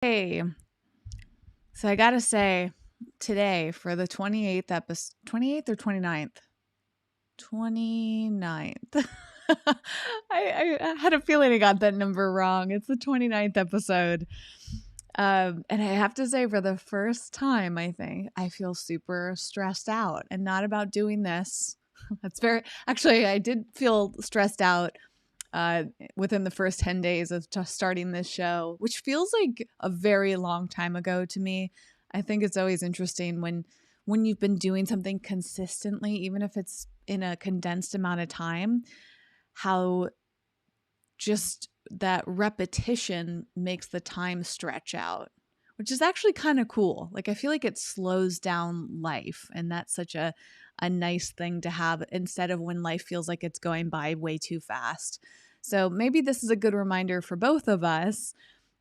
Hey, so I gotta say, today for the 28th episode, 28th or 29th? 29th. I had a feeling I got that number wrong. It's the 29th episode. And I have to say, for the first time, I think I feel super stressed out and not about doing this. Actually, I did feel stressed out uh, within the first 10 days of just starting this show, which feels like a very long time ago to me. I think it's always interesting when you've been doing something consistently, even if it's in a condensed amount of time, how just that repetition makes the time stretch out, which is actually kind of cool. Like I feel like it slows down life, and that's such a nice thing to have instead of when life feels like it's going by way too fast. So maybe this is a good reminder for both of us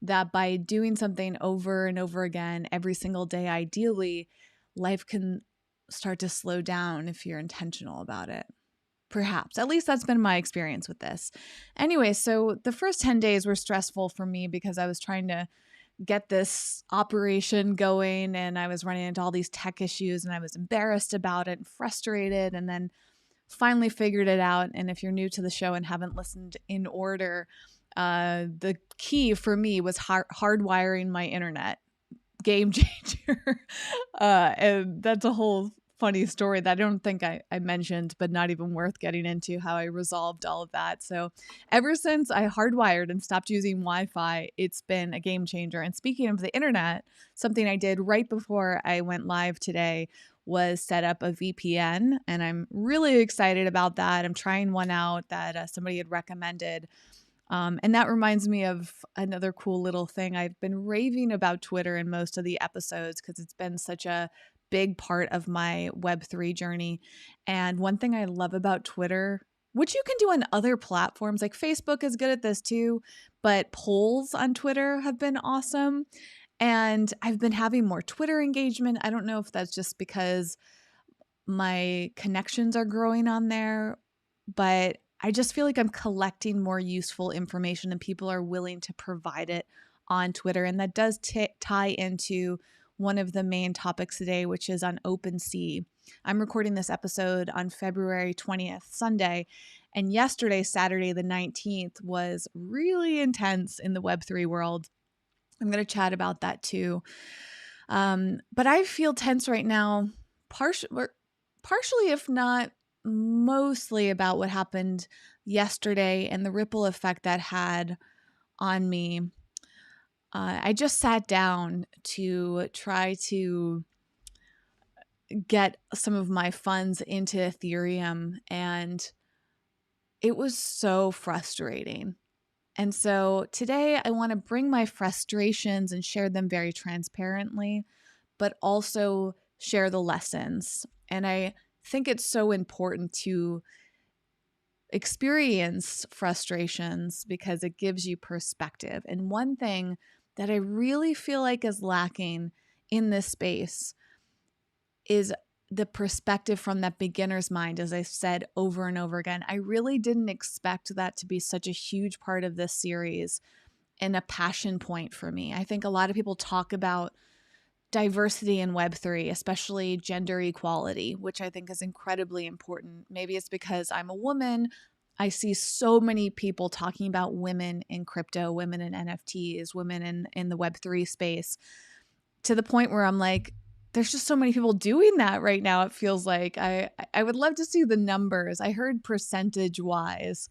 that by doing something over and over again every single day, ideally, life can start to slow down if you're intentional about it. Perhaps. At least that's been my experience with this. Anyway, so the first 10 days were stressful for me because I was trying to get this operation going and I was running into all these tech issues and I was embarrassed about it and frustrated, and then finally figured it out. And if you're new to the show and haven't listened in order, the key for me was hardwiring my internet. Game changer. And that's a whole funny story that I don't think I mentioned, but not even worth getting into how I resolved all of that. So ever since I hardwired and stopped using Wi-Fi, it's been a game changer. And speaking of the internet, something I did right before I went live today was set up a VPN, and I'm really excited about that. I'm trying one out that somebody had recommended. And that reminds me of another cool little thing. I've been raving about Twitter in most of the episodes because it's been such a big part of my Web3 journey. And one thing I love about Twitter, which you can do on other platforms, like Facebook is good at this too, but polls on Twitter have been awesome. And I've been having more Twitter engagement. I don't know if that's just because my connections are growing on there, but I just feel like I'm collecting more useful information and people are willing to provide it on Twitter. And that does tie into one of the main topics today, which is on OpenSea. I'm recording this episode on February 20th, Sunday. And yesterday, Saturday, the 19th, was really intense in the Web3 world. I'm going to chat about that too. But I feel tense right now, partially, if not mostly, about what happened yesterday and the ripple effect that had on me. I just sat down to try to get some of my funds into Ethereum, and it was so frustrating. And so today I want to bring my frustrations and share them very transparently, but also share the lessons. And I think it's so important to experience frustrations because it gives you perspective. And one thing that I really feel like is lacking in this space is the perspective from that beginner's mind, as I said over and over again. I really didn't expect that to be such a huge part of this series and a passion point for me. I think a lot of people talk about diversity in Web3, especially gender equality, which I think is incredibly important. Maybe it's because I'm a woman. I see so many people talking about women in crypto, women in NFTs, women in the Web3 space, to the point where I'm like, there's just so many people doing that right now. It feels like I would love to see the numbers. I heard percentage wise,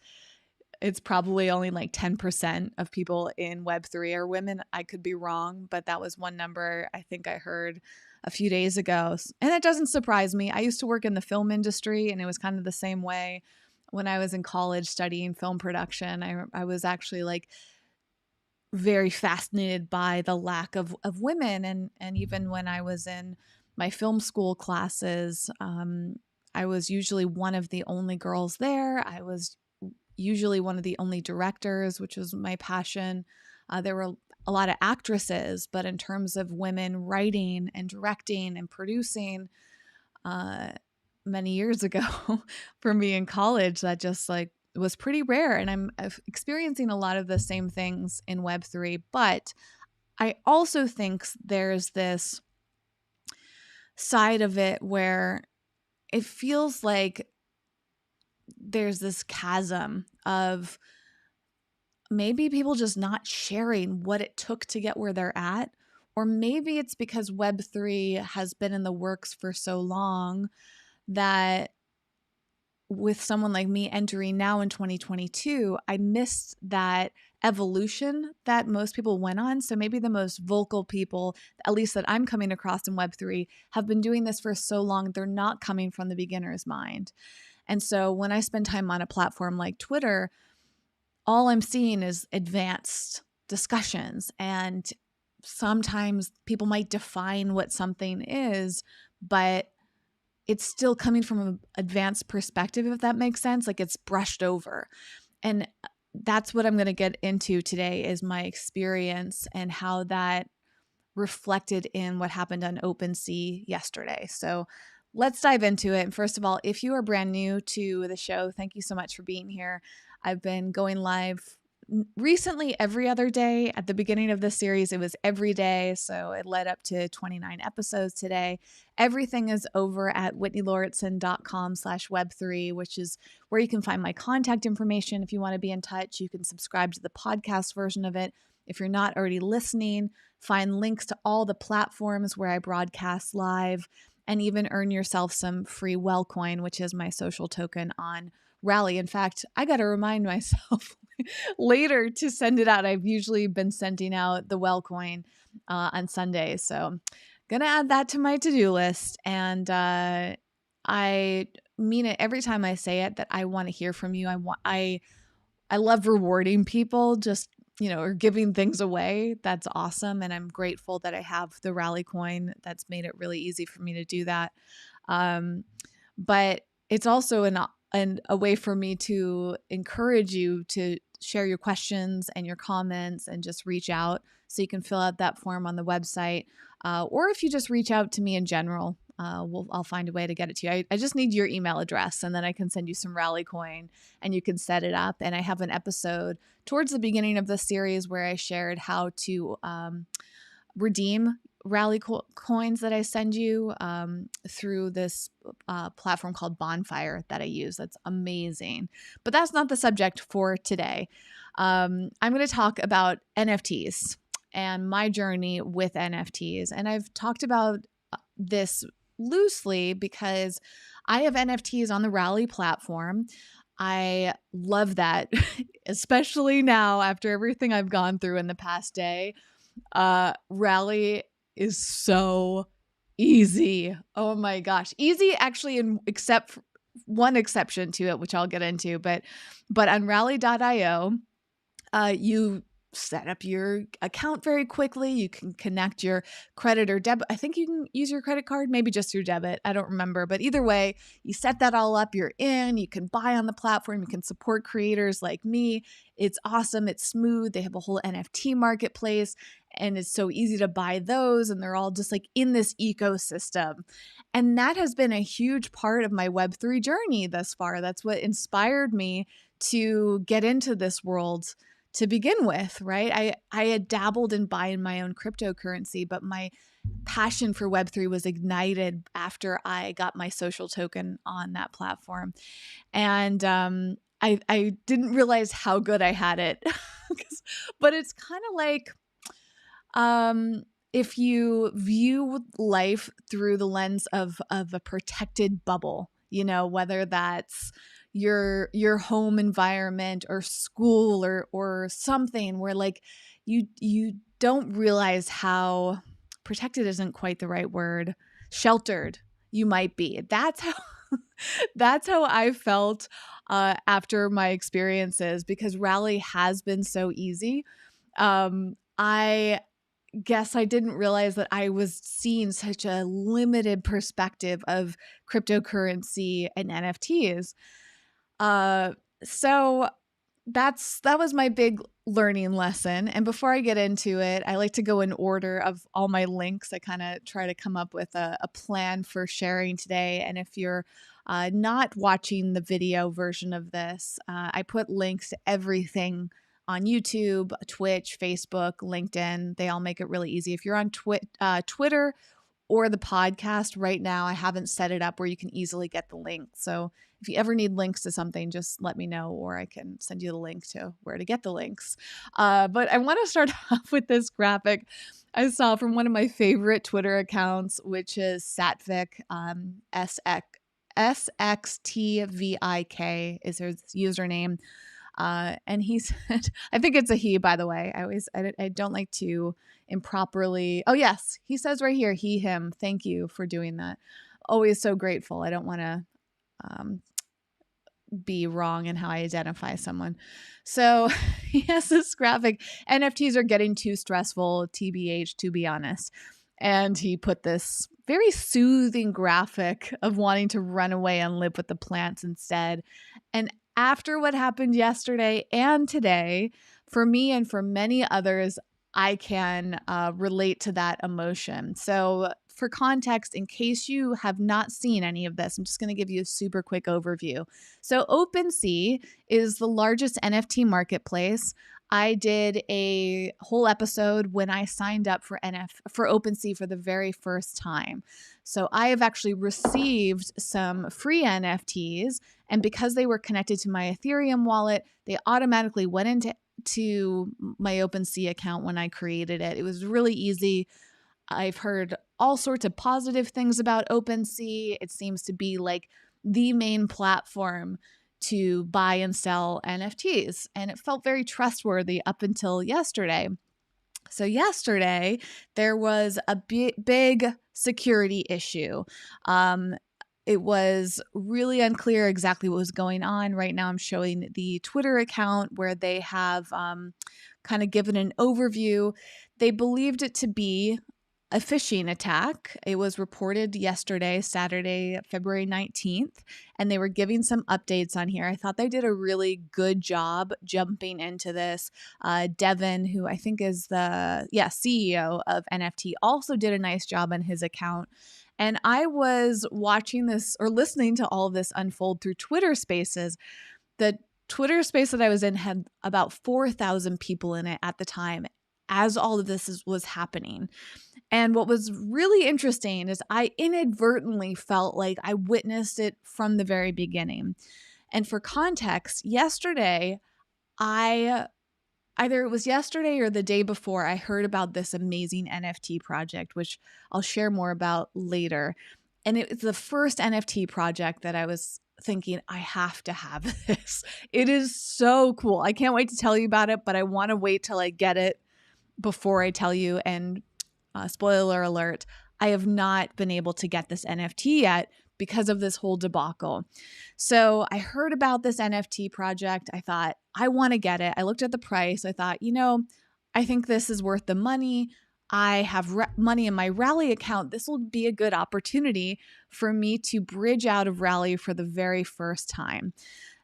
it's probably only like 10% of people in Web3 are women. I could be wrong, but that was one number I think I heard a few days ago. And it doesn't surprise me. I used to work in the film industry, and it was kind of the same way when I was in college studying film production. I was actually like very fascinated by the lack of women. And even when I was in my film school classes, I was usually one of the only girls there. I was usually one of the only directors, which was my passion. There were a lot of actresses, but in terms of women writing and directing and producing, many years ago for me in college, that just like was pretty rare. And I'm experiencing a lot of the same things in Web3, but I also think there's this side of it where it feels like there's this chasm of maybe people just not sharing what it took to get where they're at. Or maybe it's because Web3 has been in the works for so long that with someone like me entering now in 2022, I missed that evolution that most people went on. So maybe the most vocal people, at least that I'm coming across in Web3, have been doing this for so long, they're not coming from the beginner's mind. And so when I spend time on a platform like Twitter, all I'm seeing is advanced discussions. And sometimes people might define what something is, but it's still coming from an advanced perspective, if that makes sense. Like it's brushed over. And that's what I'm going to get into today is my experience and how that reflected in what happened on OpenSea yesterday. So let's dive into it. And first of all, if you are brand new to the show, thank you so much for being here. I've been going live recently every other day. At the beginning of this series, it was every day. So it led up to 29 episodes today. Everything is over at whitneylauritsen.com/web3, which is where you can find my contact information. If you want to be in touch, you can subscribe to the podcast version of it. If you're not already listening, find links to all the platforms where I broadcast live, and even earn yourself some free well coin, which is my social token on Rally. In fact, I got to remind myself later to send it out. I've usually been sending out the well coin on Sundays. So going to add that to my to-do list. And I mean it every time I say it that I want to hear from you. I love rewarding people, just, or giving things away. That's awesome. And I'm grateful that I have the Rally coin. That's made it really easy for me to do that. But it's also a way for me to encourage you to share your questions and your comments and just reach out. So you can fill out that form on the website. Or if you just reach out to me in general, I'll find a way to get it to you. I just need your email address, and then I can send you some Rally coin and you can set it up. And I have an episode towards the beginning of the series where I shared how to redeem Rally coins that I send you through this platform called Bonfire that I use. That's amazing. But that's not the subject for today. I'm going to talk about NFTs and my journey with NFTs. And I've talked about this loosely because I have NFTs on the Rally platform. I love that, especially now after everything I've gone through in the past day. Rally is so easy. Oh my gosh. Easy actually, except one exception to it, which I'll get into, but on rally.io, you set up your account very quickly. You can connect your credit or debit. I think you can use your credit card, maybe just through debit. I don't remember. But either way, you set that all up. You're in. You can buy on the platform. You can support creators like me. It's awesome. It's smooth. They have a whole NFT marketplace, and it's so easy to buy those. And they're all just like in this ecosystem. And that has been a huge part of my Web3 journey thus far. That's what inspired me to get into this world to begin with, right? I had dabbled in buying my own cryptocurrency, but my passion for Web3 was ignited after I got my social token on that platform. And I didn't realize how good I had it. But it's kind of like if you view life through the lens of a protected bubble, whether that's your home environment or school or something where like you don't realize how protected isn't quite the right word, sheltered you might be. That's how I felt after my experiences, because Rally has been so easy. I guess I didn't realize that I was seeing such a limited perspective of cryptocurrency and NFTs. So that was my big learning lesson. And before I get into it, I like to go in order of all my links. I kind of try to come up with a plan for sharing today. And if you're not watching the video version of this, I put links to everything on YouTube, Twitch, Facebook, LinkedIn. They all make it really easy. If you're on Twitter or the podcast right now, I haven't set it up where you can easily get the link. So if you ever need links to something, just let me know, or I can send you the link to where to get the links. But I want to start off with this graphic I saw from one of my favorite Twitter accounts, which is Satvik, SXTVIK is his username. And he said, I think it's a he, by the way. I don't like to improperly. Oh, yes. He says right here, he, him. Thank you for doing that. Always so grateful. I don't want to be wrong in how I identify someone. So he has this graphic. NFTs are getting too stressful, TBH, to be honest. And he put this very soothing graphic of wanting to run away and live with the plants instead. And after what happened yesterday and today, for me and for many others, I can relate to that emotion. So for context, in case you have not seen any of this, I'm just going to give you a super quick overview. So OpenSea is the largest NFT marketplace. I did a whole episode when I signed up for OpenSea for the very first time. So I have actually received some free NFTs, and because they were connected to my Ethereum wallet, they automatically went into my OpenSea account when I created it. It was really easy. I've heard all sorts of positive things about OpenSea. It seems to be like the main platform to buy and sell NFTs, and it felt very trustworthy up until yesterday. So yesterday, there was a big security issue. It was really unclear exactly what was going on. Right now, I'm showing the Twitter account where they have kind of given an overview. They believed it to be a phishing attack. It was reported yesterday, Saturday, February 19th, and they were giving some updates on here. I thought they did a really good job jumping into this. Devin, who I think is the CEO of NFT, also did a nice job on his account. And I was watching this or listening to all of this unfold through Twitter Spaces. The Twitter space that I was in had about 4,000 people in it at the time as all of this was happening. And what was really interesting is I inadvertently felt like I witnessed it from the very beginning. And for context, yesterday, either it was yesterday or the day before, I heard about this amazing NFT project, which I'll share more about later. And it was the first NFT project that I was thinking, I have to have this. It is so cool. I can't wait to tell you about it, but I want to wait till I get it before I tell you. And spoiler alert, I have not been able to get this NFT yet because of this whole debacle. So I heard about this NFT project. I thought, I want to get it. I looked at the price. I thought, I think this is worth the money. I have money in my Rally account. This will be a good opportunity for me to bridge out of Rally for the very first time.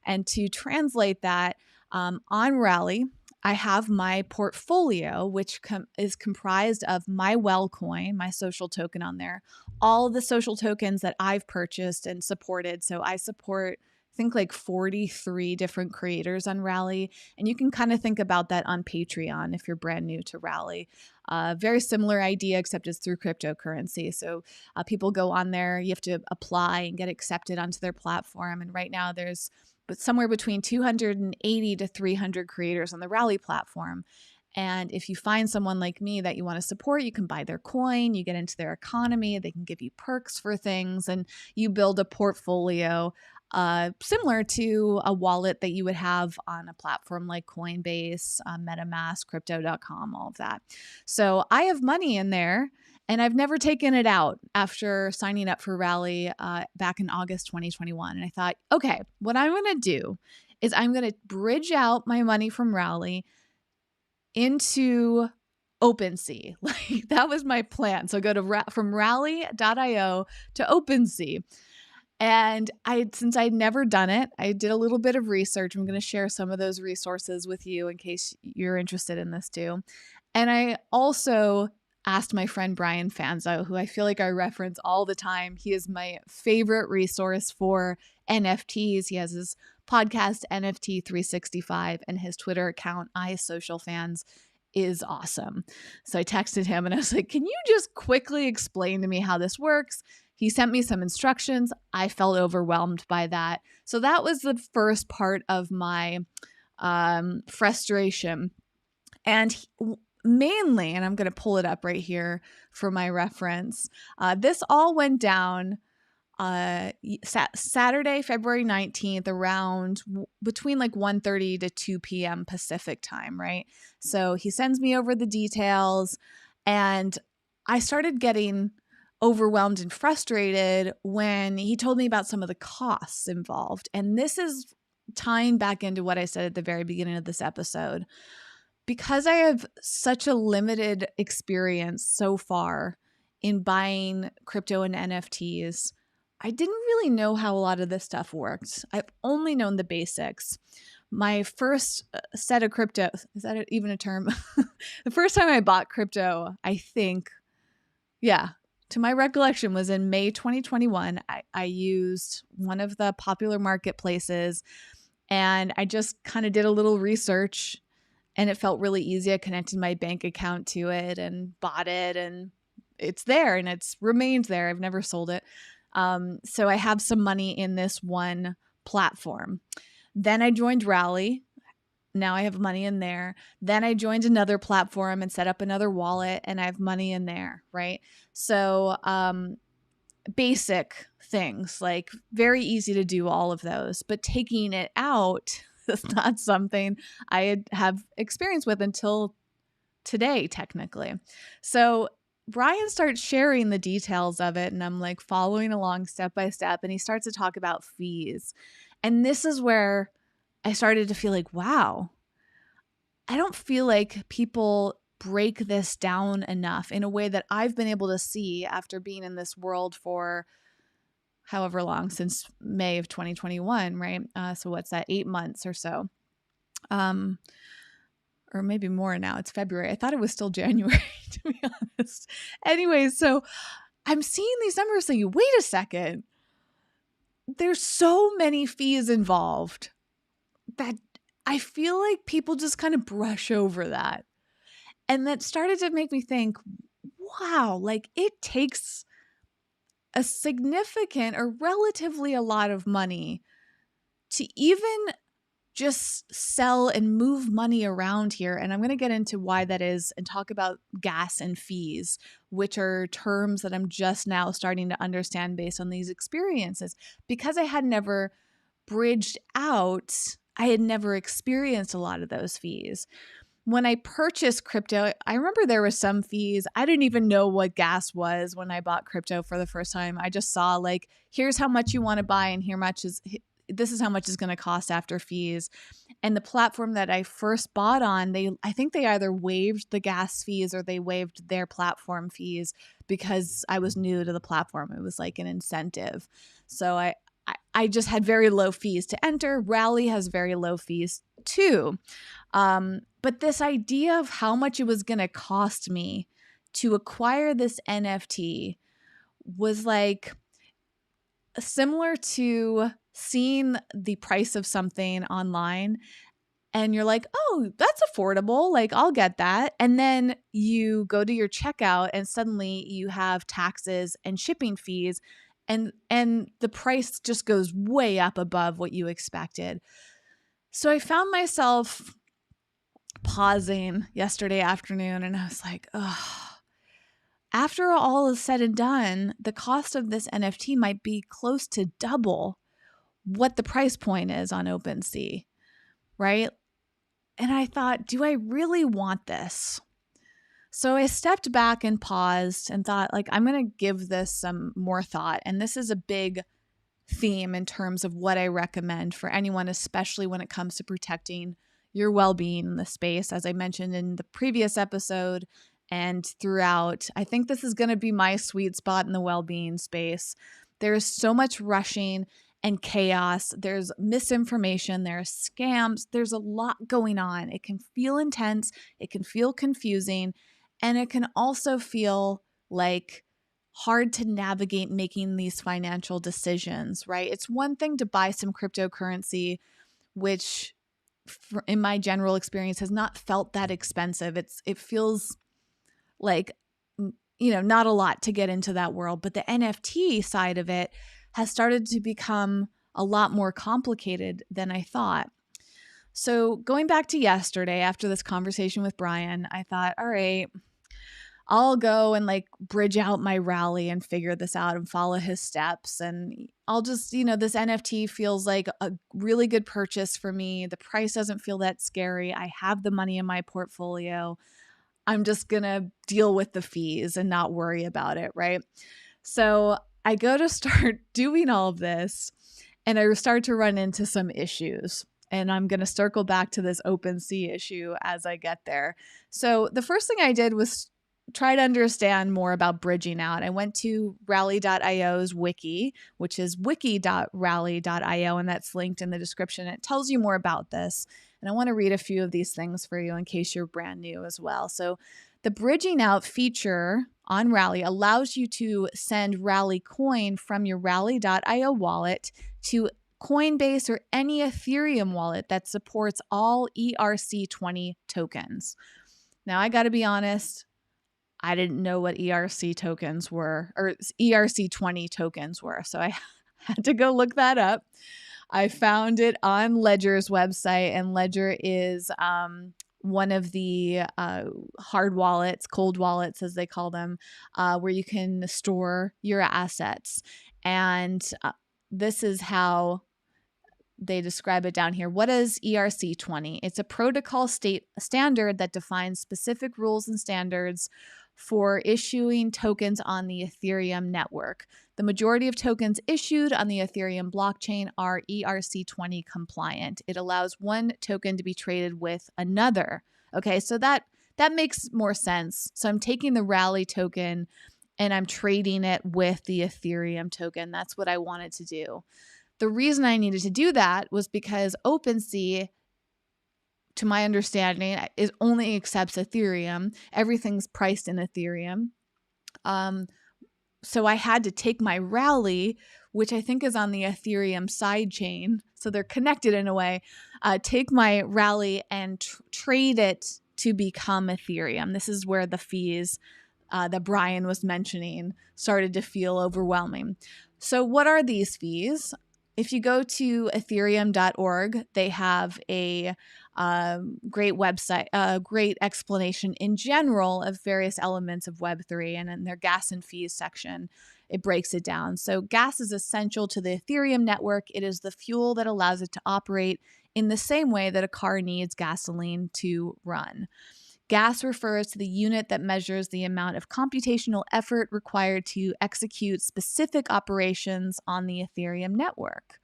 And to translate that, on Rally, I have my portfolio, which is comprised of my Well coin, my social token on there, all the social tokens that I've purchased and supported. So I support, I think, like 43 different creators on Rally. And you can kind of think about that on Patreon if you're brand new to Rally. Very similar idea, except it's through cryptocurrency. So people go on there, you have to apply and get accepted onto their platform. And right now there's somewhere between 280 to 300 creators on the Rally platform. And if you find someone like me that you want to support, you can buy their coin, you get into their economy, they can give you perks for things, and you build a portfolio similar to a wallet that you would have on a platform like Coinbase, MetaMask, Crypto.com, all of that. So I have money in there, and I've never taken it out after signing up for Rally back in August 2021. And I thought, okay, what I'm going to do is I'm going to bridge out my money from Rally into OpenSea. Like, that was my plan. So go to from Rally.io to OpenSea. And since I'd never done it, I did a little bit of research. I'm going to share some of those resources with you in case you're interested in this too. And I also asked my friend Brian Fanzo, who I feel like I reference all the time. He is my favorite resource for NFTs. He has his podcast NFT 365, and his Twitter account, iSocialFans, is awesome. So I texted him and I was like, can you just quickly explain to me how this works? He sent me some instructions. I felt overwhelmed by that. So that was the first part of my frustration. And mainly, and I'm going to pull it up right here for my reference, this all went down Saturday, February 19th, around between like 1:30 to 2 p.m. Pacific time, right? So he sends me over the details, and I started getting overwhelmed and frustrated when he told me about some of the costs involved. And this is tying back into what I said at the very beginning of this episode. Because I have such a limited experience so far in buying crypto and NFTs, I didn't really know how a lot of this stuff worked. I've only known the basics. My first set of crypto, is that even a term? The first time I bought crypto, I think, to my recollection, was in May 2021. I used one of the popular marketplaces, and I just kind of did a little research, and it felt really easy. I connected my bank account to it and bought it, and it's there, and it's remained there. I've never sold it. So I have some money in this one platform. Then I joined Rally. Now I have money in there. Then I joined another platform and set up another wallet, and I have money in there, right? So basic things, like very easy to do all of those, but taking it out is not something I have experience with until today, technically. So Brian starts sharing the details of it, and I'm like following along step by step, and he starts to talk about fees. And this is where I started to feel like, wow, I don't feel like people break this down enough in a way that I've been able to see after being in this world for however long, since May of 2021, right? So what's that, 8 months or so? Or maybe more now. It's February. I thought it was still January, to be honest. Anyways, so I'm seeing these numbers saying, wait a second, there's so many fees involved that I feel like people just kind of brush over that. And that started to make me think, wow, like it takes a significant or relatively a lot of money to even just sell and move money around here. And I'm going to get into why that is and talk about gas and fees, which are terms that I'm just now starting to understand based on these experiences. Because I had never bridged out, I had never experienced a lot of those fees. When I purchased crypto, I remember there were some fees. I didn't even know what gas was when I bought crypto for the first time. I just saw like, here's how much you want to buy and this is how much it's going to cost after fees. And the platform that I first bought on, I think they either waived the gas fees or they waived their platform fees because I was new to the platform. It was like an incentive. So I just had very low fees to enter. Rally has very low fees too. But this idea of how much it was going to cost me to acquire this NFT was like similar to seeing the price of something online and you're like, oh, that's affordable. Like, I'll get that. And then you go to your checkout and suddenly you have taxes and shipping fees and the price just goes way up above what you expected. So I found myself pausing yesterday afternoon and I was like, oh, after all is said and done, the cost of this NFT might be close to double what the price point is on OpenSea, right? And I thought, do I really want this? So I stepped back and paused and thought, like, I'm going to give this some more thought. And this is a big theme in terms of what I recommend for anyone, especially when it comes to protecting your well-being in the space. As I mentioned in the previous episode and throughout, I think this is going to be my sweet spot in the well-being space. There's so much rushing and chaos. There's misinformation. There's scams. There's a lot going on. It can feel intense. It can feel confusing. And it can also feel like hard to navigate making these financial decisions, right? It's one thing to buy some cryptocurrency which in my general experience has not felt that expensive. It feels like, not a lot to get into that world, but the NFT side of it has started to become a lot more complicated than I thought. So going back to yesterday, after this conversation with Brian, I thought, all right, I'll go and bridge out my rally and figure this out and follow his steps. And I'll just, this NFT feels like a really good purchase for me. The price doesn't feel that scary. I have the money in my portfolio. I'm just going to deal with the fees and not worry about it, right? So I go to start doing all of this and I start to run into some issues. And I'm going to circle back to this OpenSea issue as I get there. So the first thing I did was try to understand more about bridging out. I went to rally.io's wiki, which is wiki.rally.io, and that's linked in the description. It tells you more about this. And I want to read a few of these things for you in case you're brand new as well. So the bridging out feature on Rally allows you to send Rally coin from your rally.io wallet to Coinbase or any Ethereum wallet that supports all ERC20 tokens. Now, I got to be honest, I didn't know what ERC tokens were, or ERC20 tokens were. So I had to go look that up. I found it on Ledger's website, and Ledger is one of the hard wallets, cold wallets as they call them, where you can store your assets. And this is how they describe it down here. What is ERC20? It's a protocol standard that defines specific rules and standards for issuing tokens on the Ethereum network. The majority of tokens issued on the Ethereum blockchain are ERC20 compliant. It allows one token to be traded with another. Okay, so that makes more sense. So I'm taking the Rally token and I'm trading it with the Ethereum token. That's what I wanted to do. The reason I needed to do that was because OpenSea, to my understanding, is only accepts Ethereum. Everything's priced in Ethereum. So I had to take my Rally, which I think is on the Ethereum sidechain, so they're connected in a way, take my Rally and trade it to become Ethereum. This is where the fees that Brian was mentioning started to feel overwhelming. So what are these fees? If you go to ethereum.org, they have a great website, a great explanation in general of various elements of Web3, and in their gas and fees section, it breaks it down. So gas is essential to the Ethereum network. It is the fuel that allows it to operate in the same way that a car needs gasoline to run. Gas refers to the unit that measures the amount of computational effort required to execute specific operations on the Ethereum network.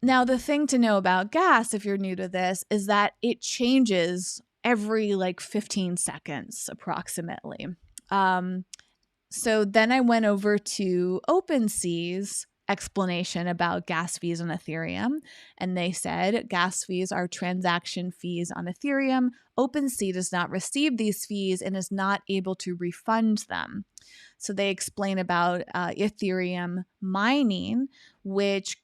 Now, the thing to know about gas, if you're new to this, is that it changes every 15 seconds approximately. So then I went over to OpenSea's explanation about gas fees on Ethereum, and they said gas fees are transaction fees on Ethereum. OpenSea does not receive these fees and is not able to refund them. So they explain about Ethereum Mining, which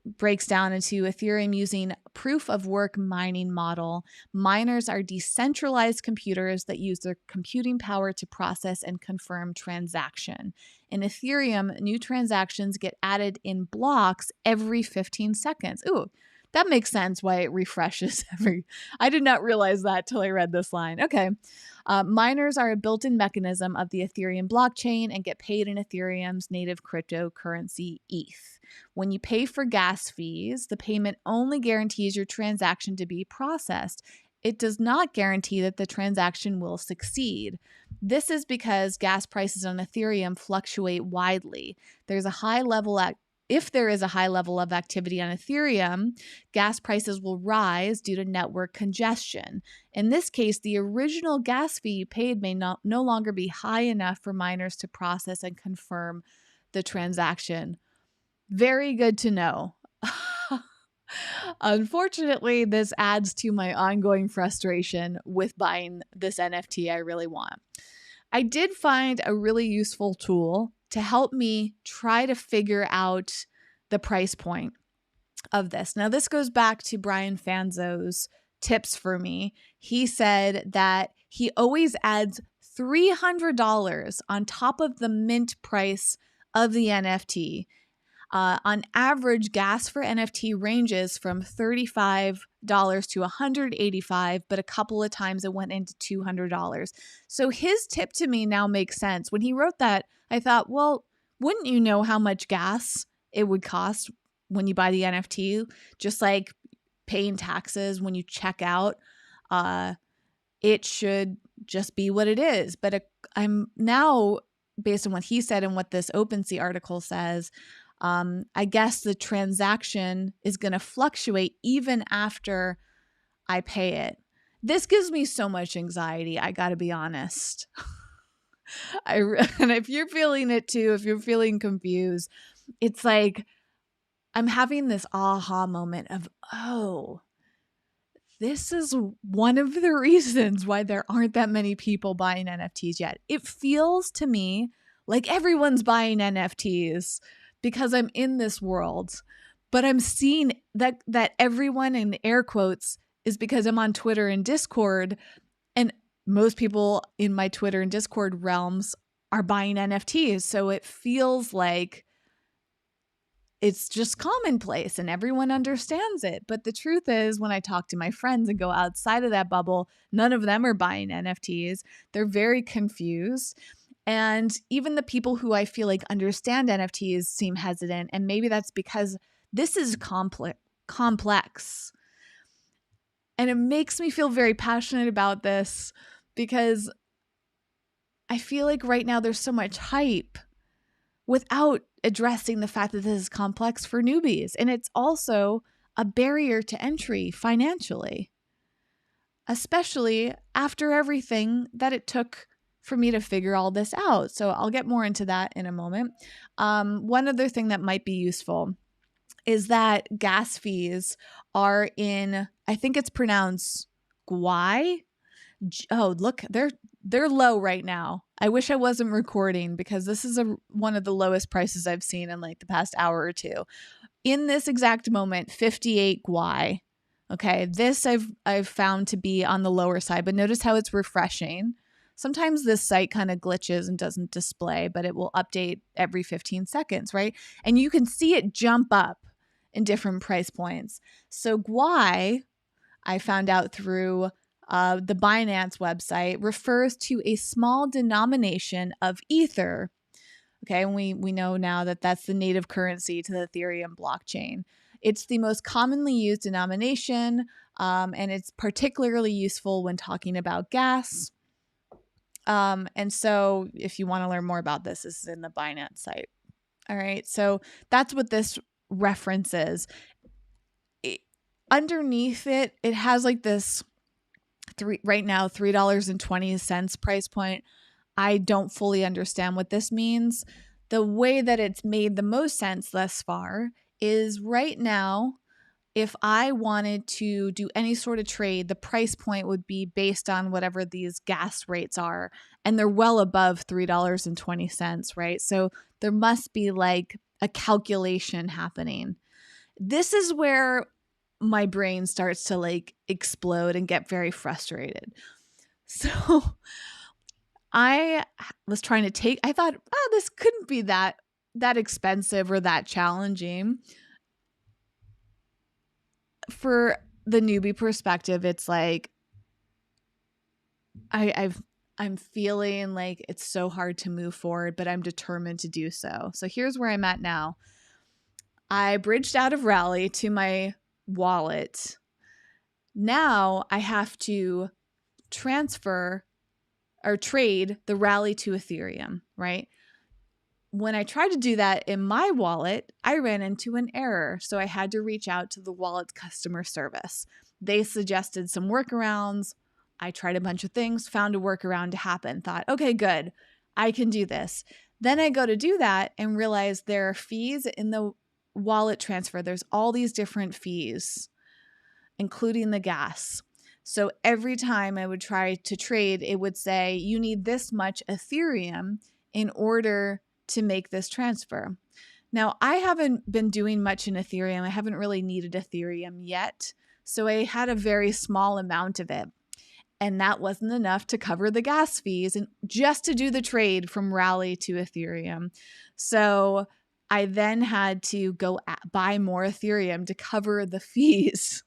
breaks down into Ethereum using proof of work mining model. Miners are decentralized computers that use their computing power to process and confirm transaction. In Ethereum, new transactions get added in blocks every 15 seconds. Ooh, that makes sense why it refreshes I did not realize that till I read this line. Okay. Miners are a built-in mechanism of the Ethereum blockchain and get paid in Ethereum's native cryptocurrency, ETH. When you pay for gas fees, the payment only guarantees your transaction to be processed. It does not guarantee that the transaction will succeed. This is because gas prices on Ethereum fluctuate widely. If there is a high level of activity on Ethereum, gas prices will rise due to network congestion. In this case, the original gas fee you paid may no longer be high enough for miners to process and confirm the transaction. Very good to know. Unfortunately, this adds to my ongoing frustration with buying this NFT I really want. I did find a really useful tool to help me try to figure out the price point. of this. Now, this goes back to Brian Fanzo's tips for me. He said that he always adds $300 on top of the mint price of the NFT. On average, gas for NFT ranges from $35 to $185, but a couple of times it went into $200. So his tip to me now makes sense. When he wrote that, I thought, well, wouldn't you know how much gas it would cost when you buy the NFT? Just like paying taxes when you check out, it should just be what it is. But I'm now, based on what he said and what this OpenSea article says, I guess the transaction is going to fluctuate even after I pay it. This gives me so much anxiety, I got to be honest. And if you're feeling it too, if you're feeling confused, it's like I'm having this aha moment of, oh, this is one of the reasons why there aren't that many people buying NFTs yet. It feels to me like everyone's buying NFTs because I'm in this world, but I'm seeing that everyone, in air quotes, is because I'm on Twitter and Discord, and most people in my Twitter and Discord realms are buying NFTs. So it feels like it's just commonplace and everyone understands it. But the truth is, when I talk to my friends and go outside of that bubble, none of them are buying NFTs. They're very confused. And even the people who I feel like understand NFTs seem hesitant. And maybe that's because this is complex. And it makes me feel very passionate about this because I feel like right now there's so much hype without addressing the fact that this is complex for newbies. And it's also a barrier to entry financially, especially after everything that it took for me to figure all this out. So I'll get more into that in a moment. One other thing that might be useful is that gas fees are in, I think it's pronounced Gwai. Oh, look, they're low right now. I wish I wasn't recording because this is one of the lowest prices I've seen in like the past hour or two. In this exact moment, 58 Gwai. Okay, this I've found to be on the lower side, but notice how it's refreshing. Sometimes this site kind of glitches and doesn't display, but it will update every 15 seconds, right? And you can see it jump up in different price points. So Gwai, I found out through the Binance website, refers to a small denomination of Ether. Okay, and we know now that that's the native currency to the Ethereum blockchain. It's the most commonly used denomination, and it's particularly useful when talking about gas. And so if you want to learn more about this, this is in the Binance site. All right, so that's what this references. Underneath it, it has like this right now $3.20 price point. I don't fully understand what this means. The way that it's made the most sense thus far is right now, if I wanted to do any sort of trade, the price point would be based on whatever these gas rates are. And they're well above $3.20, right? So there must be like a calculation happening. This is where my brain starts to like explode and get very frustrated. So I was trying to I thought, this couldn't be that expensive or that challenging. For the newbie perspective, it's like I'm feeling like it's so hard to move forward, but I'm determined to do so. So here's where I'm at now. I bridged out of Rally to my wallet. Now I have to transfer or trade the Rally to Ethereum, right? When I tried to do that in my wallet, I ran into an error. So I had to reach out to the wallet's customer service. They suggested some workarounds. I tried a bunch of things, found a workaround to happen, thought, okay, good, I can do this. Then I go to do that and realize there are fees in the wallet transfer. There's all these different fees, including the gas. So every time I would try to trade, it would say, you need this much Ethereum in order to make this transfer. Now, I haven't been doing much in Ethereum. I haven't really needed Ethereum yet. So I had a very small amount of it. And that wasn't enough to cover the gas fees and just to do the trade from Rally to Ethereum. So I then had to go buy more Ethereum to cover the fees.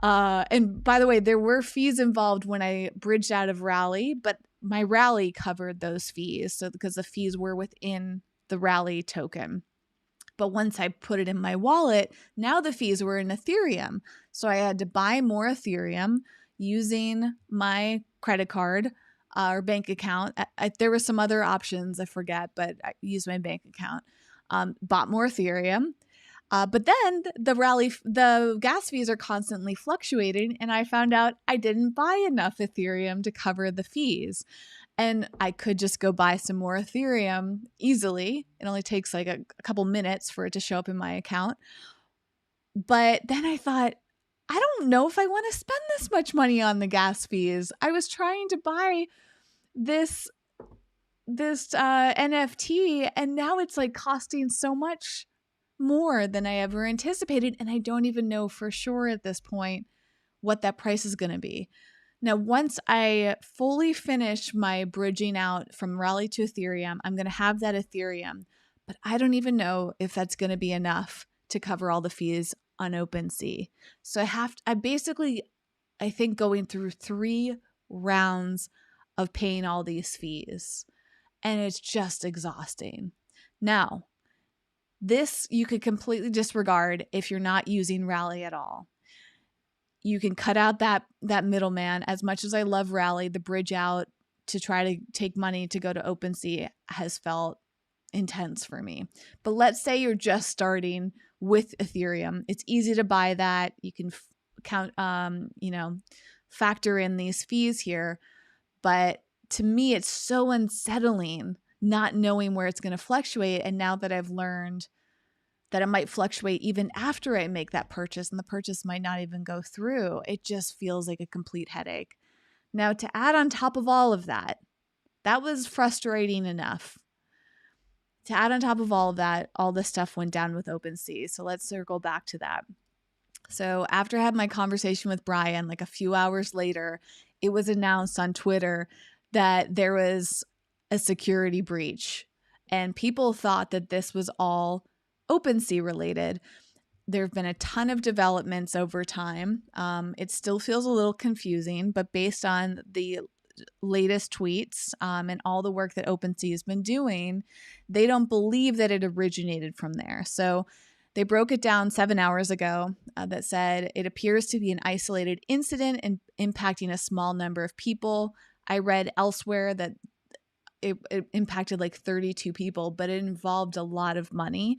And by the way, there were fees involved when I bridged out of Rally, but my Rally covered those fees. So because the fees were within the Rally token. But once I put it in my wallet, now the fees were in Ethereum. So I had to buy more Ethereum using my credit card or bank account. There were some other options, I forget, but I used my bank account. Bought more Ethereum. But then the gas fees are constantly fluctuating, and I found out I didn't buy enough Ethereum to cover the fees. And I could just go buy some more Ethereum easily. It only takes like a couple minutes for it to show up in my account. But then I thought, I don't know if I want to spend this much money on the gas fees. I was trying to buy this NFT, and now it's like costing so much more than I ever anticipated. And I don't even know for sure at this point what that price is going to be. Now, once I fully finish my bridging out from Rally to Ethereum, I'm going to have that Ethereum, but I don't even know if that's going to be enough to cover all the fees on OpenSea. So I think going through 3 rounds of paying all these fees, and it's just exhausting. Now, this you could completely disregard if you're not using Rally at all. You can cut out that middleman. As much as I love Rally, the bridge out to try to take money to go to OpenSea has felt intense for me. But let's say you're just starting with Ethereum. It's easy to buy that. You can factor in these fees here. But to me, it's so unsettling not knowing where it's going to fluctuate. And now that I've learned that it might fluctuate even after I make that purchase, and the purchase might not even go through, it just feels like a complete headache. Now, to add on top of all of that, that was frustrating enough. To add on top of all of that, all this stuff went down with OpenSea. So let's circle back to that. So after I had my conversation with Brian, like a few hours later, it was announced on Twitter that there was a security breach, and people thought that this was all OpenSea related. There have been a ton of developments over time. It still feels a little confusing, but based on the latest tweets and all the work that OpenSea has been doing, they don't believe that it originated from there. So they broke it down 7 hours ago that said it appears to be an isolated incident and impacting a small number of people. I read elsewhere that it impacted like 32 people, but it involved a lot of money.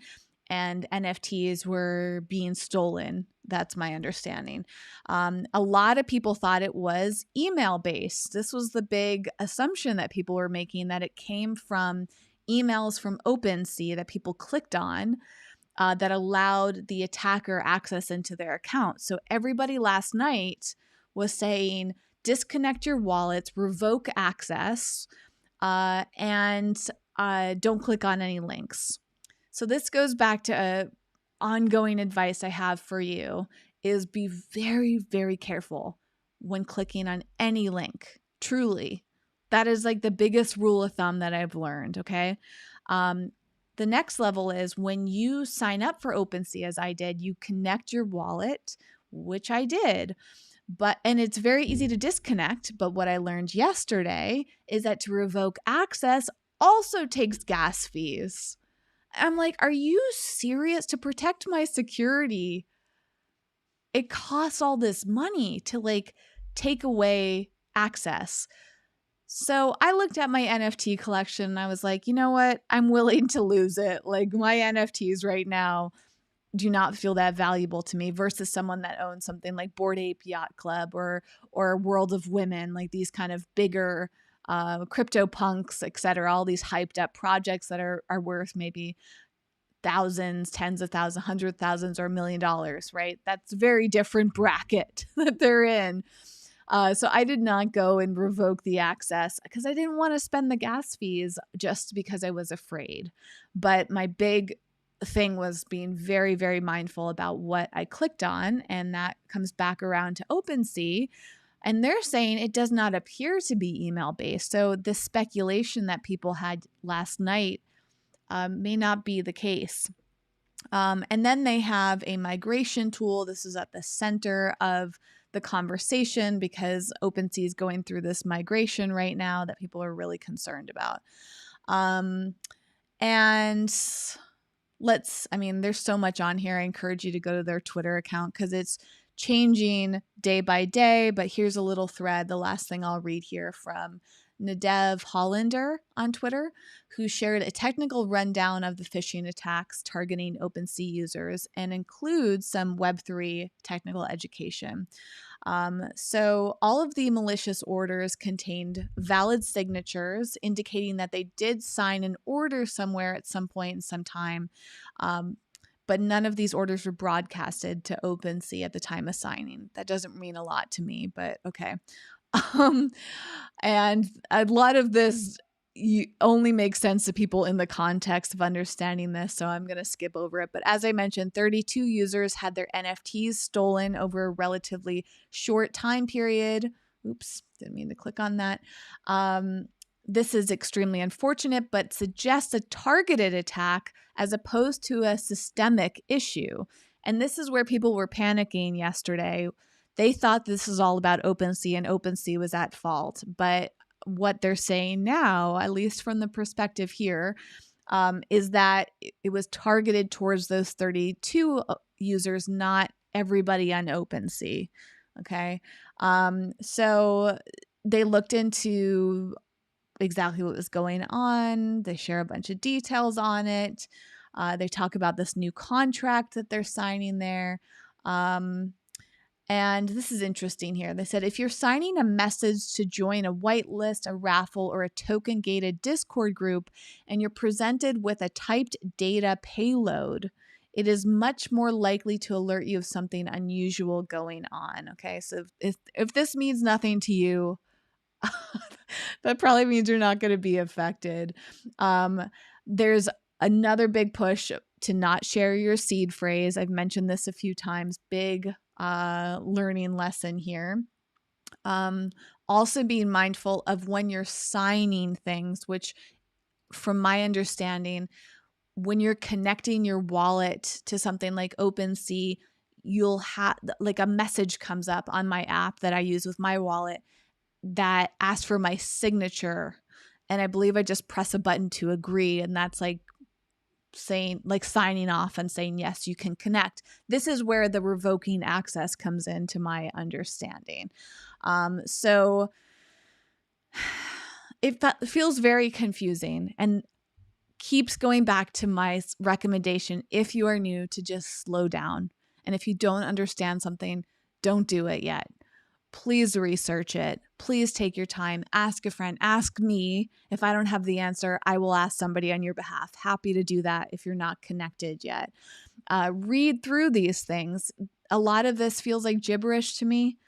And NFTs were being stolen. That's my understanding. A lot of people thought it was email-based. This was the big assumption that people were making, that it came from emails from OpenSea that people clicked on that allowed the attacker access into their account. So everybody last night was saying, disconnect your wallets, revoke access, and don't click on any links. So this goes back to ongoing advice I have for you is be very, very careful when clicking on any link. Truly. That is like the biggest rule of thumb that I've learned, okay? The next level is when you sign up for OpenSea, as I did, you connect your wallet, which I did. And it's very easy to disconnect. But what I learned yesterday is that to revoke access also takes gas fees. I'm like, are you serious? To protect my security, it costs all this money to like take away access. So I looked at my NFT collection and I was like, you know what? I'm willing to lose it. Like my NFTs right now do not feel that valuable to me versus someone that owns something like Bored Ape Yacht Club or World of Women, like these kind of bigger CryptoPunks, et cetera, all these hyped up projects that are worth maybe thousands, tens of thousands, hundred thousands, or $1 million, right? That's a very different bracket that they're in. So I did not go and revoke the access because I didn't want to spend the gas fees just because I was afraid. But my big thing was being very, very mindful about what I clicked on. And that comes back around to OpenSea. And they're saying it does not appear to be email based. So the speculation that people had last night may not be the case. And then they have a migration tool. This is at the center of the conversation because OpenSea is going through this migration right now that people are really concerned about. And there's so much on here. I encourage you to go to their Twitter account because it's changing day by day. But here's a little thread, the last thing I'll read here from Nadev Hollander on Twitter, who shared a technical rundown of the phishing attacks targeting OpenSea users and includes some Web3 technical education. So all of the malicious orders contained valid signatures indicating that they did sign an order somewhere at some point in some time, but none of these orders were broadcasted to OpenSea at the time of signing. That doesn't mean a lot to me, but okay. And a lot of this only makes sense to people in the context of understanding this, so I'm going to skip over it. But as I mentioned, 32 users had their NFTs stolen over a relatively short time period. Oops, didn't mean to click on that. This is extremely unfortunate, but suggests a targeted attack as opposed to a systemic issue. And this is where people were panicking yesterday. They thought this was all about OpenSea and OpenSea was at fault. But what they're saying now, at least from the perspective here, is that it was targeted towards those 32 users, not everybody on OpenSea. Okay. So they looked into exactly what was going on. They share a bunch of details on it. They talk about this new contract that they're signing there. And this is interesting here. They said, if you're signing a message to join a whitelist, a raffle, or a token-gated Discord group, and you're presented with a typed data payload, it is much more likely to alert you of something unusual going on. Okay, so if this means nothing to you, that probably means you're not going to be affected. There's another big push to not share your seed phrase. I've mentioned this a few times. Big learning lesson here. Also being mindful of when you're signing things, which from my understanding, when you're connecting your wallet to something like OpenSea, you'll have like a message comes up on my app that I use with my wallet that asks for my signature. And I believe I just press a button to agree. And that's like saying, like signing off and saying, yes, you can connect. This is where the revoking access comes into my understanding. So it feels very confusing and keeps going back to my recommendation. If you are new, to just slow down. And if you don't understand something, don't do it yet. Please research it. Please take your time. Ask a friend. Ask me. If I don't have the answer, I will ask somebody on your behalf. Happy to do that if you're not connected yet. Read through these things. A lot of this feels like gibberish to me,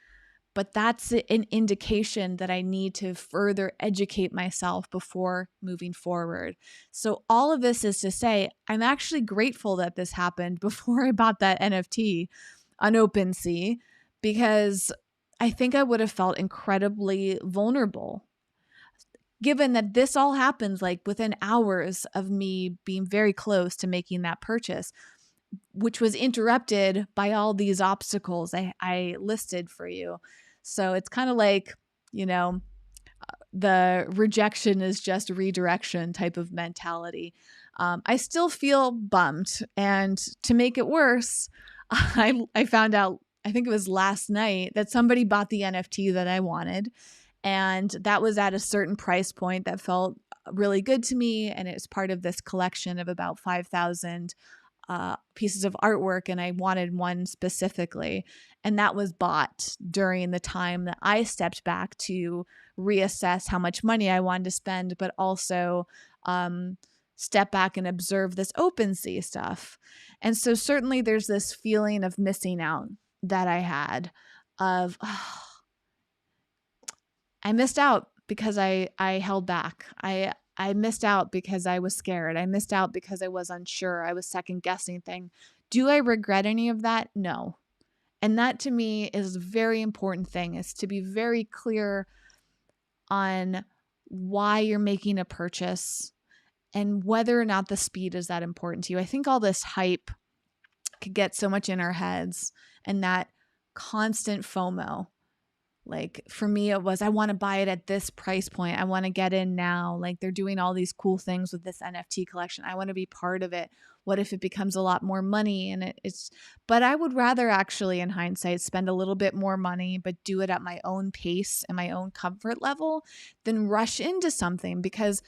but that's an indication that I need to further educate myself before moving forward. So all of this is to say, I'm actually grateful that this happened before I bought that NFT on OpenSea, because I think I would have felt incredibly vulnerable, given that this all happens like within hours of me being very close to making that purchase, which was interrupted by all these obstacles I listed for you. So it's kind of like, the rejection is just redirection type of mentality. I still feel bummed. And to make it worse, I found out, I think it was last night, that somebody bought the NFT that I wanted. And that was at a certain price point that felt really good to me. And it was part of this collection of about 5,000 pieces of artwork. And I wanted one specifically. And that was bought during the time that I stepped back to reassess how much money I wanted to spend, but also step back and observe this OpenSea stuff. And so certainly there's this feeling of missing out that I had of, I missed out because I held back. I missed out because I was scared. I missed out because I was unsure. I was second guessing thing. Do I regret any of that? No. And that to me is a very important thing, is to be very clear on why you're making a purchase and whether or not the speed is that important to you. I think all this hype could get so much in our heads, and that constant FOMO. Like for me, it was, I want to buy it at this price point. I want to get in now. Like they're doing all these cool things with this NFT collection. I want to be part of it. What if it becomes a lot more money? And but I would rather actually, in hindsight, spend a little bit more money, but do it at my own pace and my own comfort level than rush into something. Because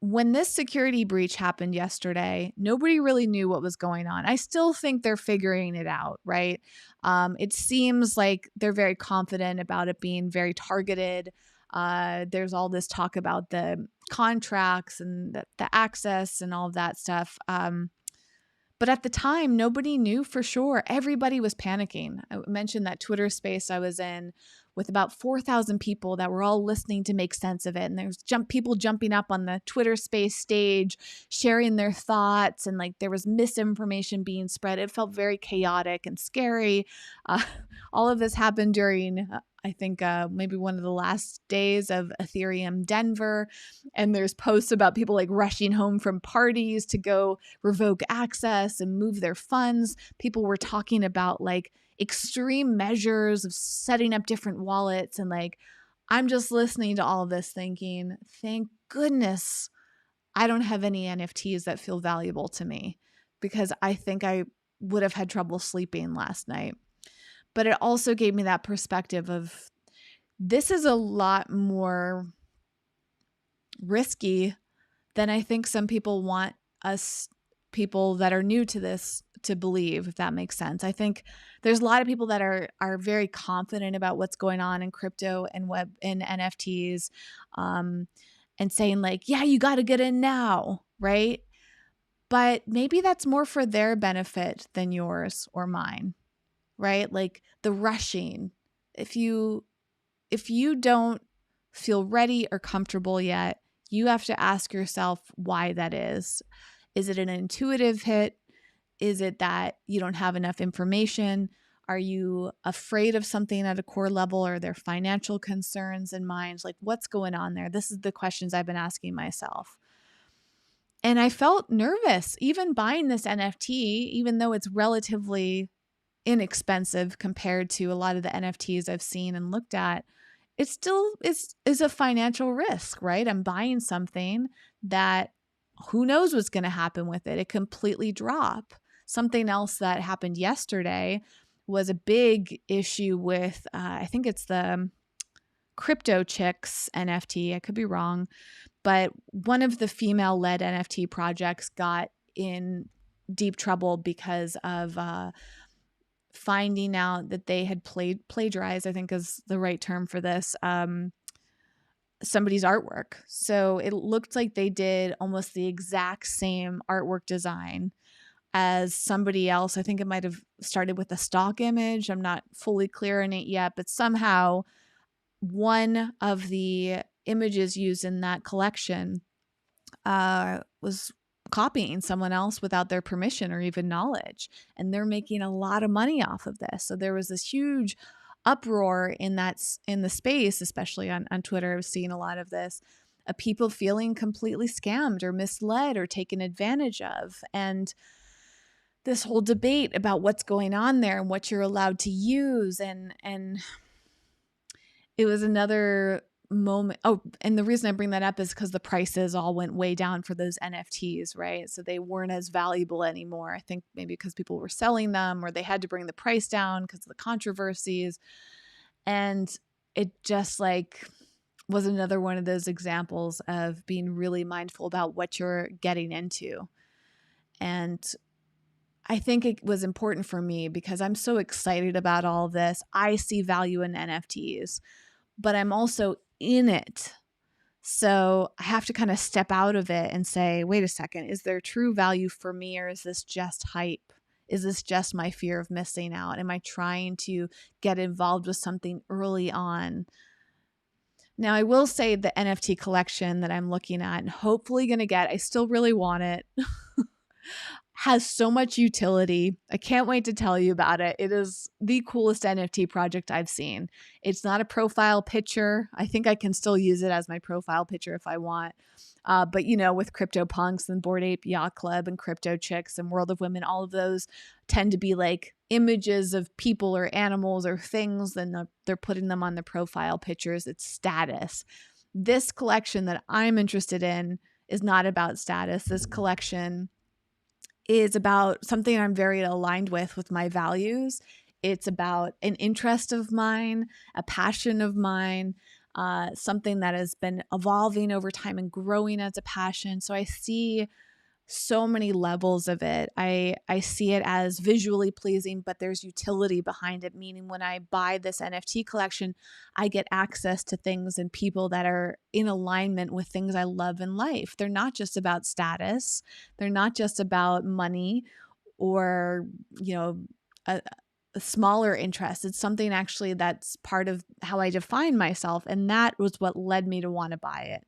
when this security breach happened yesterday, nobody really knew what was going on. I still think they're figuring it out, right? It seems like they're very confident about it being very targeted. There's all this talk about the contracts and the access and all of that stuff. But at the time, nobody knew for sure. Everybody was panicking. I mentioned that Twitter space I was in with about 4,000 people that were all listening to make sense of it. And there's people jumping up on the Twitter space stage, sharing their thoughts, and like there was misinformation being spread. It felt very chaotic and scary. All of this happened during, I think, maybe one of the last days of Ethereum Denver. And there's posts about people like rushing home from parties to go revoke access and move their funds. People were talking about like extreme measures of setting up different wallets. And like, I'm just listening to all of this thinking, thank goodness I don't have any NFTs that feel valuable to me, because I think I would have had trouble sleeping last night. But it also gave me that perspective of, this is a lot more risky than I think some people want us, people that are new to this, to believe, if that makes sense. I think there's a lot of people that are very confident about what's going on in crypto and web and NFTs, and saying like, yeah, you got to get in now, right? But maybe that's more for their benefit than yours or mine, right? Like the rushing. If you don't feel ready or comfortable yet, you have to ask yourself why that is. Is it an intuitive hit? Is it that you don't have enough information? Are you afraid of something at a core level? Are there financial concerns in mind? Like, what's going on there? This is the questions I've been asking myself. And I felt nervous even buying this NFT, even though it's relatively inexpensive compared to a lot of the NFTs I've seen and looked at. It still is a financial risk, right? I'm buying something that who knows what's going to happen with it. It completely drop. Something else that happened yesterday was a big issue with, I think it's the Crypto Chicks NFT. I could be wrong, but one of the female-led NFT projects got in deep trouble because of finding out that they had plagiarized, I think is the right term for this, somebody's artwork. So it looked like they did almost the exact same artwork design as somebody else. I think it might have started with a stock image. I'm not fully clear on it yet, but somehow one of the images used in that collection was copying someone else without their permission or even knowledge. And they're making a lot of money off of this. So there was this huge uproar in the space, especially on Twitter. I was seeing a lot of this, of people feeling completely scammed or misled or taken advantage of. And this whole debate about what's going on there and what you're allowed to use. And it was another moment. Oh, and the reason I bring that up is because the prices all went way down for those NFTs, right? So they weren't as valuable anymore. I think maybe because people were selling them, or they had to bring the price down because of the controversies. And it just like was another one of those examples of being really mindful about what you're getting into. And I think it was important for me because I'm so excited about all of this. I see value in NFTs, but I'm also in it. So I have to kind of step out of it and say, wait a second, is there true value for me, or is this just hype? Is this just my fear of missing out? Am I trying to get involved with something early on? Now, I will say the NFT collection that I'm looking at and hopefully going to get, I still really want it, has so much utility. I can't wait to tell you about it. It is the coolest NFT project I've seen. It's not a profile picture. I think I can still use it as my profile picture if I want. But, with CryptoPunks and Bored Ape Yacht Club and Crypto Chicks and World of Women, all of those tend to be like images of people or animals or things, and they're putting them on the profile pictures. It's status. This collection that I'm interested in is not about status. This collection is about something I'm very aligned with my values. It's about an interest of mine, a passion of mine, something that has been evolving over time and growing as a passion. So I see so many levels of it. I see it as visually pleasing, but there's utility behind it, meaning when I buy this NFT collection, I get access to things and people that are in alignment with things I love in life. They're not just about status. They're not just about money or, a smaller interest. It's something actually that's part of how I define myself. And that was what led me to want to buy it.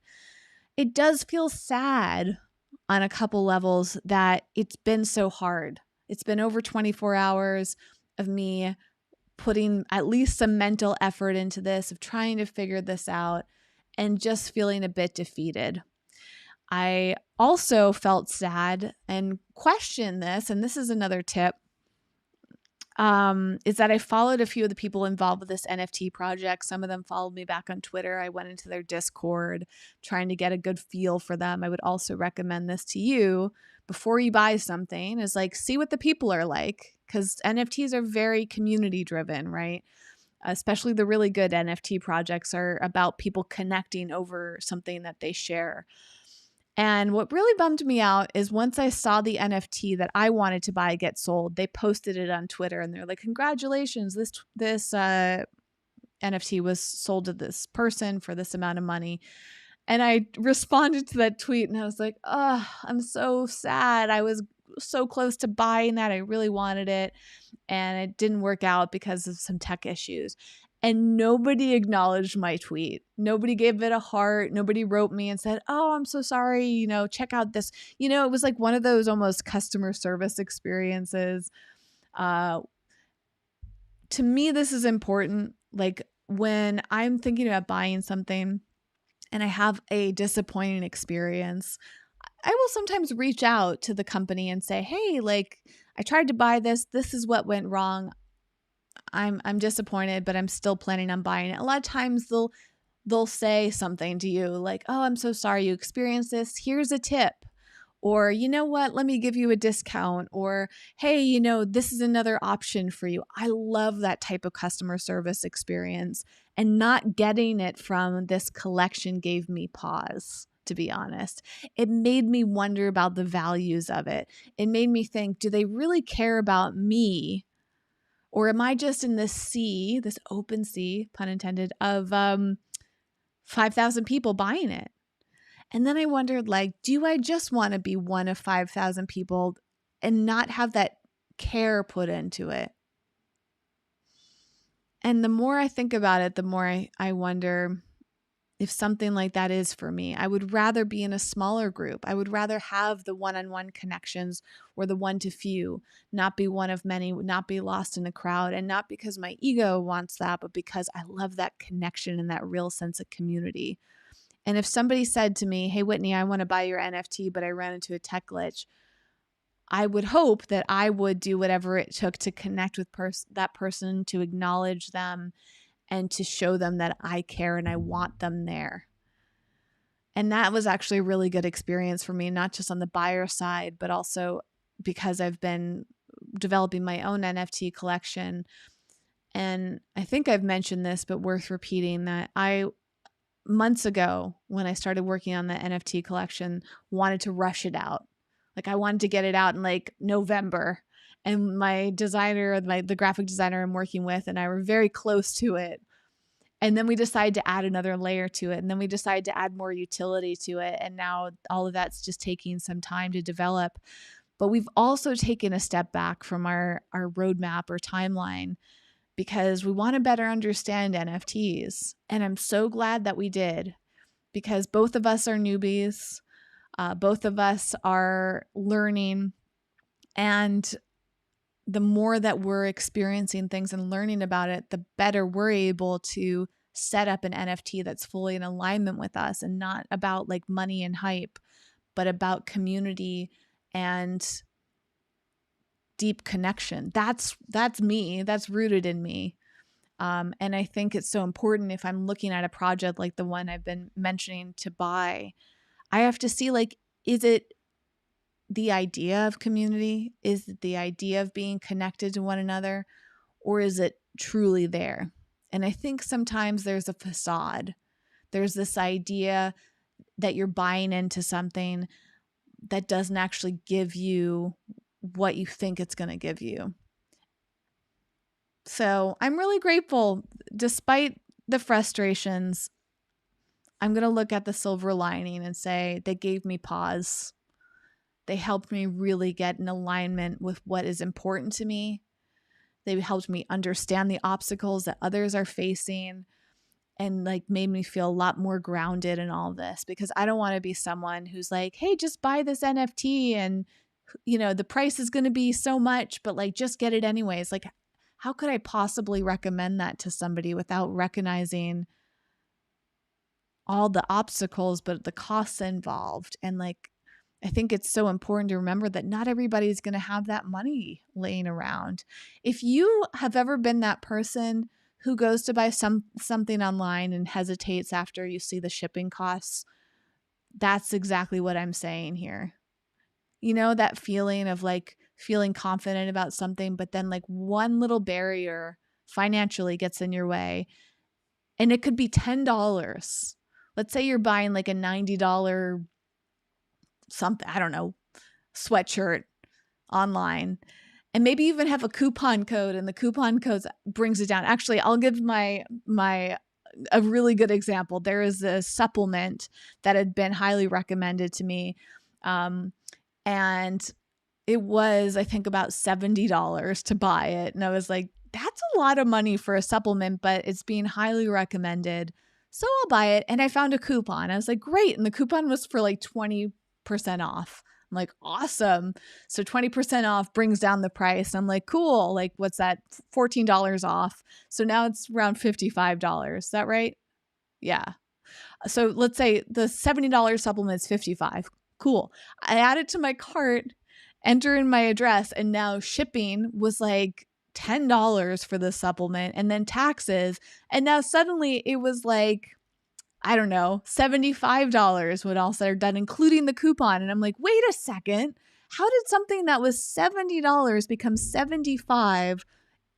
It does feel sad on a couple levels that it's been so hard. It's been over 24 hours of me putting at least some mental effort into this, of trying to figure this out, and just feeling a bit defeated. I also felt sad and questioned this, and this is another tip, is that I followed a few of the people involved with this NFT project. Some of them followed me back on Twitter. I went into their Discord trying to get a good feel for them. I would also recommend this to you before you buy something, is like, see what the people are like, because NFTs are very community driven, right? Especially the really good NFT projects are about people connecting over something that they share. And what really bummed me out is once I saw the NFT that I wanted to buy get sold, they posted it on Twitter and they're like, congratulations, this NFT was sold to this person for this amount of money. And I responded to that tweet and I was like, oh, I'm so sad. I was so close to buying that. I really wanted it. And it didn't work out because of some tech issues. And nobody acknowledged my tweet. Nobody gave it a heart. Nobody wrote me and said, oh, I'm so sorry. Check out this. It was like one of those almost customer service experiences. To me, this is important. Like when I'm thinking about buying something and I have a disappointing experience, I will sometimes reach out to the company and say, hey, like I tried to buy this. This is what went wrong. I'm disappointed, but I'm still planning on buying it. A lot of times they'll say something to you like, oh, I'm so sorry you experienced this. Here's a tip. Or, you know what, let me give you a discount. Or, hey, this is another option for you. I love that type of customer service experience. And not getting it from this collection gave me pause, to be honest. It made me wonder about the values of it. It made me think, do they really care about me? Or am I just in this sea, this open sea, pun intended, of 5,000 people buying it? And then I wondered, like, do I just want to be one of 5,000 people and not have that care put into it? And the more I think about it, the more I wonder if something like that is for me. I would rather be in a smaller group. I would rather have the one-on-one connections or the one to few, not be one of many, not be lost in a crowd. And not because my ego wants that, but because I love that connection and that real sense of community. And if somebody said to me, hey, Whitney, I want to buy your NFT, but I ran into a tech glitch, I would hope that I would do whatever it took to connect with that person, to acknowledge them, and to show them that I care and I want them there. And that was actually a really good experience for me, not just on the buyer side, but also because I've been developing my own NFT collection. And I think I've mentioned this, but worth repeating, that months ago, when I started working on the NFT collection, wanted to rush it out. Like I wanted to get it out in like November. And my designer, the graphic designer I'm working with, and I were very close to it. And then we decided to add another layer to it. And then we decided to add more utility to it. And now all of that's just taking some time to develop. But we've also taken a step back from our roadmap or timeline because we want to better understand NFTs. And I'm so glad that we did, because both of us are newbies. Both of us are learning. And the more that we're experiencing things and learning about it, the better we're able to set up an NFT that's fully in alignment with us, and not about like money and hype, but about community and deep connection. That's me. That's rooted in me. And I think it's so important, if I'm looking at a project like the one I've been mentioning to buy, I have to see, like, is it the idea of community? Is it the idea of being connected to one another? Or is it truly there? And I think sometimes there's a facade. There's this idea that you're buying into something that doesn't actually give you what you think it's going to give you. So I'm really grateful. Despite the frustrations, I'm going to look at the silver lining and say they gave me pause. They helped me really get in alignment with what is important to me. They helped me understand the obstacles that others are facing, and like made me feel a lot more grounded in all this, because I don't want to be someone who's like, hey, just buy this NFT and, you know, the price is going to be so much, but like, just get it anyways. Like, how could I possibly recommend that to somebody without recognizing all the obstacles, but the costs involved? And like, I think it's so important to remember that not everybody's going to have that money laying around. If you have ever been that person who goes to buy something online and hesitates after you see the shipping costs, that's exactly what I'm saying here. You know, that feeling of like feeling confident about something, but then like one little barrier financially gets in your way, and it could be $10. Let's say you're buying like a $90 something, I don't know, sweatshirt online, and maybe even have a coupon code, and the coupon code brings it down. Actually, I'll give a really good example. There is a supplement that had been highly recommended to me. And it was, I think, about $70 to buy it. And I was like, that's a lot of money for a supplement, but it's being highly recommended, so I'll buy it. And I found a coupon. I was like, great. And the coupon was for like 20% off. I'm like, awesome. So 20% off brings down the price. I'm like, cool. Like, what's that? $14 off. So now it's around $55. Is that right? Yeah. So let's say the $70 supplement is $55. Cool. I add it to my cart, enter in my address, and now shipping was like $10 for the supplement, and then taxes. And now suddenly it was like, I don't know, $75 when all said or done, including the coupon. And I'm like, wait a second. How did something that was $70 become $75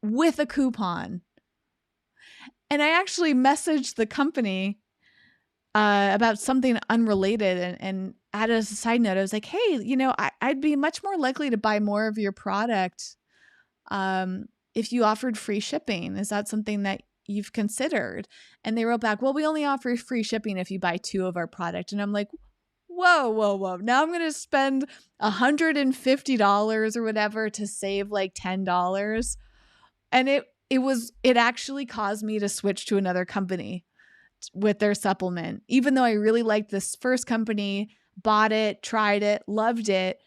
with a coupon? And I actually messaged the company about something unrelated, and added as a side note, I was like, hey, you know, I'd be much more likely to buy more of your product if you offered free shipping. Is that something that you've considered? And they wrote back, well, we only offer free shipping if you buy 2 of our product. And I'm like, whoa. Now I'm going to spend $150 or whatever to save like $10. And it actually caused me to switch to another company with their supplement. Even though I really liked this first company, bought it, tried it, loved it,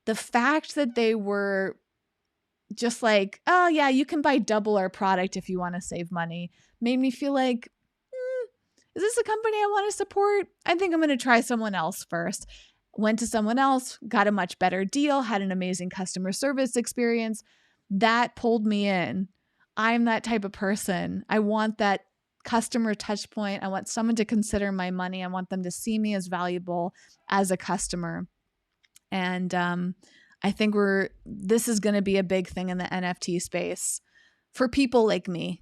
the fact that they were just like, oh yeah, you can buy double our product if you want to save money, made me feel like, is this a company I want to support? I think I'm going to try someone else first. Went to someone else, got a much better deal, had an amazing customer service experience. That pulled me in. I'm that type of person. I want that customer touch point. I want someone to consider my money. I want them to see me as valuable as a customer. And I think this is going to be a big thing in the NFT space for people like me.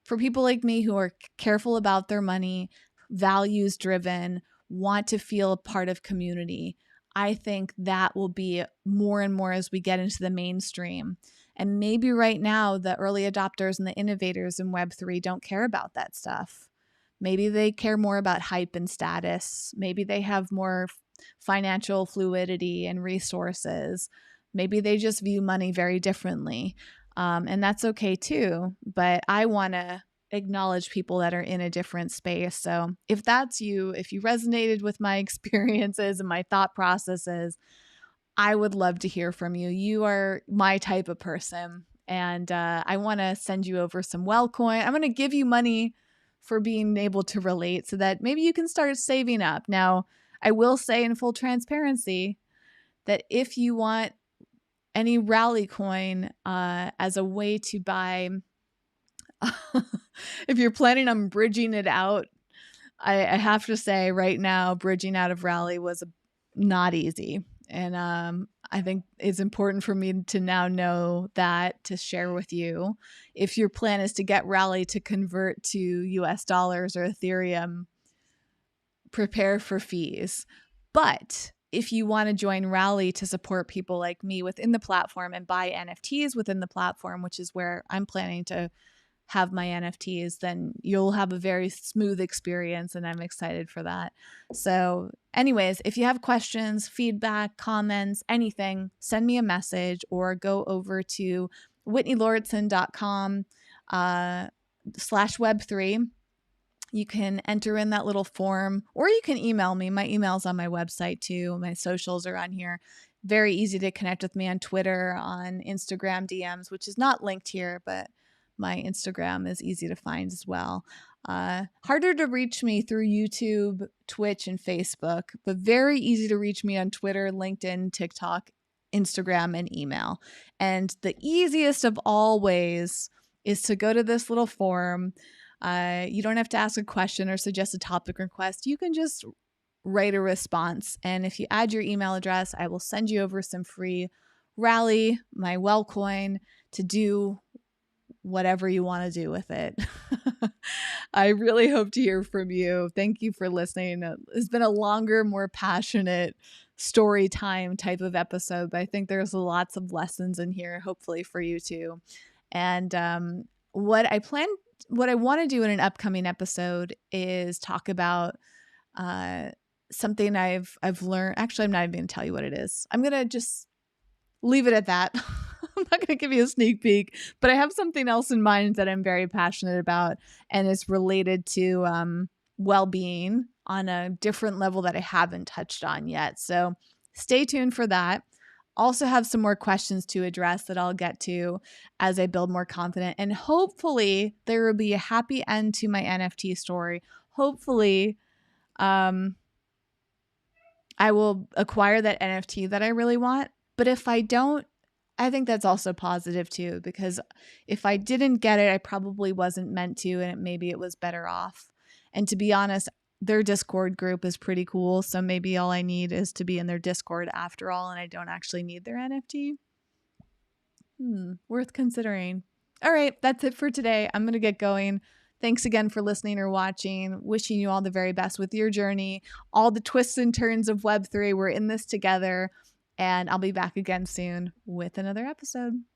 For people like me who are careful about their money, values driven, want to feel a part of community. I think that will be more and more as we get into the mainstream. And maybe right now, the early adopters and the innovators in Web3 don't care about that stuff. Maybe they care more about hype and status. Maybe they have more financial fluidity and resources. Maybe they just view money very differently. And that's okay too. But I want to acknowledge people that are in a different space. So if that's you, if you resonated with my experiences and my thought processes, I would love to hear from you. You are my type of person. And I want to send you over some Wellcoin. I'm going to give you money for being able to relate so that maybe you can start saving up. Now, I will say in full transparency that if you want any rally coin as a way to buy, if you're planning on bridging it out, I have to say right now, bridging out of rally was not easy. And I think it's important for me to now know that, to share with you. If your plan is to get rally to convert to US dollars or Ethereum, prepare for fees. But if you want to join Rally to support people like me within the platform and buy NFTs within the platform, which is where I'm planning to have my NFTs, then you'll have a very smooth experience, and I'm excited for that. So anyways, if you have questions, feedback, comments, anything, send me a message or go over to whitneylauritsen.com /web3. You can enter in that little form, or you can email me. My email's on my website too. My socials are on here. Very easy to connect with me on Twitter, on Instagram DMs, which is not linked here, but my Instagram is easy to find as well. Harder to reach me through YouTube, Twitch, and Facebook, but very easy to reach me on Twitter, LinkedIn, TikTok, Instagram, and email. And the easiest of all ways is to go to this little form. You don't have to ask a question or suggest a topic request. You can just write a response. And if you add your email address, I will send you over some free Rally, my Wellcoin, to do whatever you want to do with it. I really hope to hear from you. Thank you for listening. It's been a longer, more passionate story time type of episode, but I think there's lots of lessons in here, hopefully for you too. And what I want to do in an upcoming episode is talk about something I've learned. Actually, I'm not even going to tell you what it is. I'm going to just leave it at that. I'm not going to give you a sneak peek, but I have something else in mind that I'm very passionate about, and it's related to well-being on a different level that I haven't touched on yet. So stay tuned for that. Also have some more questions to address that I'll get to as I build more confidence. And hopefully there will be a happy end to my NFT story. Hopefully I will acquire that NFT that I really want. But if I don't, I think that's also positive too, because if I didn't get it, I probably wasn't meant to, and maybe it was better off. And to be honest, their Discord group is pretty cool. So maybe all I need is to be in their Discord after all, and I don't actually need their NFT. Worth considering. All right, that's it for today. I'm going to get going. Thanks again for listening or watching. Wishing you all the very best with your journey, all the twists and turns of Web3. We're in this together, and I'll be back again soon with another episode.